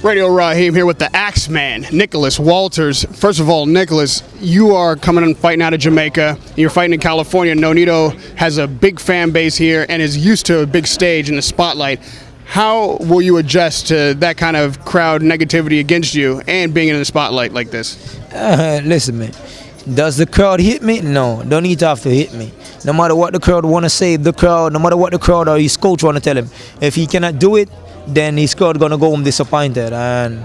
Radio Raheem here with the Axeman, Nicolas Walters. First of all, Nicolas, you are coming and fighting out of Jamaica. You're fighting in California. NONITO has a big fan base here and is used to a big stage in the spotlight. How will you adjust to that kind of crowd negativity against you and being in the spotlight like this? Listen, man. Does the crowd hit me? No, don't need to have to hit me. No matter what the crowd want to say, the crowd, no matter what the crowd or his coach want to tell him, if he cannot do it, then his crowd gonna go home disappointed, and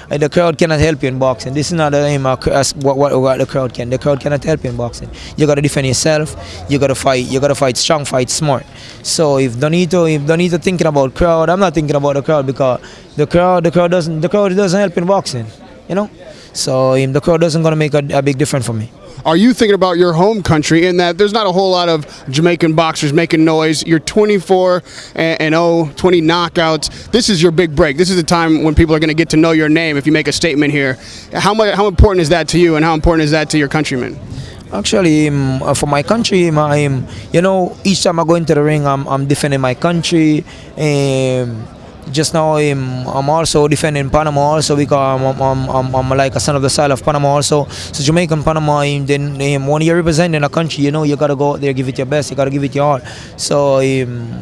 the crowd cannot help you in boxing. This is not what the crowd can. The crowd cannot help you in boxing. You gotta defend yourself. You gotta fight. You gotta fight strong, fight smart. So if Donito thinking about crowd, I'm not thinking about the crowd because the crowd doesn't help in boxing. You know. So the crowd doesn't gonna make a big difference for me. Are you thinking about your home country in that there's not a whole lot of Jamaican boxers making noise? You're 24-0, 20 knockouts. This is your big break. This is the time when people are going to get to know your name if you make a statement here. How important is that to you, and how important is that to your countrymen? Actually, for my country, each time I go into the ring, I'm defending my country. Just now, I'm also defending Panama also because I'm like a son of the soil of Panama also. So Jamaican Panama, then when you're representing a country, you gotta go out there, give it your best, you gotta give it your all. So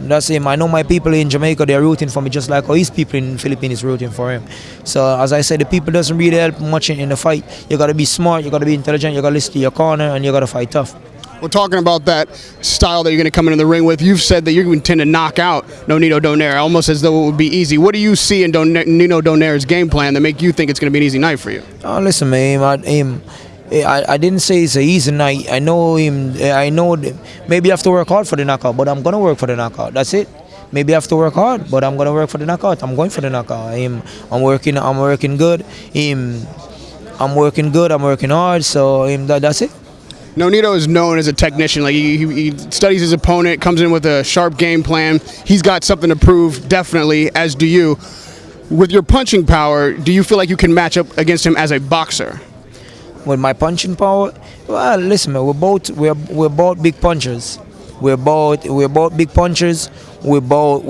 that's him. I know my people in Jamaica, they're rooting for me just like how his people in the Philippines is rooting for him. So as I said, the people doesn't really help much in the fight. You gotta be smart, you gotta be intelligent, you gotta listen to your corner, and you gotta fight tough. We're talking about that style that you're going to come into the ring with. You've said that you intend to knock out NONITO DONAIRE, almost as though it would be easy. What do you see in NONITO DONAIRE's game plan that make you think it's going to be an easy night for you? Oh, listen, man. I didn't say it's an easy night. I know him. I know maybe I have to work hard for the knockout, but I'm going to work for the knockout. That's it. Maybe I have to work hard, but I'm going to work for the knockout. I'm going for the knockout. I'm working good. I'm working good. I'm working hard. So that's it. NONITO is known as a technician. Like he studies his opponent, comes in with a sharp game plan. He's got something to prove, definitely, as do you. With your punching power, do you feel like you can match up against him as a boxer? With my punching power, well, listen, man, we're both big punchers. We're both big punchers. We're both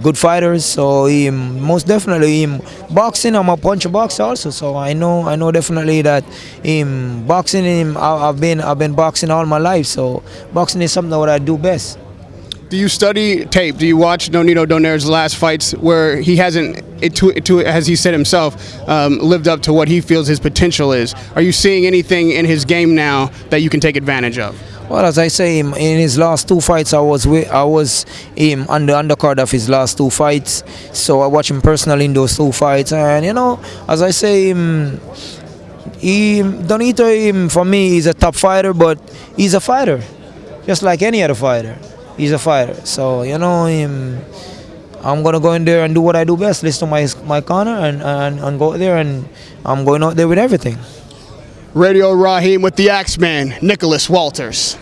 good fighters. So most definitely boxing, I'm a puncher boxer also. So I know definitely that boxing, I've been boxing all my life. So boxing is something that I do best. Do you study tape? Do you watch NONITO DONAIRE's last fights where he hasn't, as he said himself, lived up to what he feels his potential is? Are you seeing anything in his game now that you can take advantage of? Well, as I say, in his last two fights, I was on the undercard of his last two fights. So I watched him personally in those two fights, and as I say, Donito, for me, he's a top fighter, but he's a fighter, just like any other fighter. He's a fighter. So I'm gonna go in there and do what I do best, listen to my corner, and go there, and I'm going out there with everything. Radio Raheem with the Axeman, Nicolas Walters.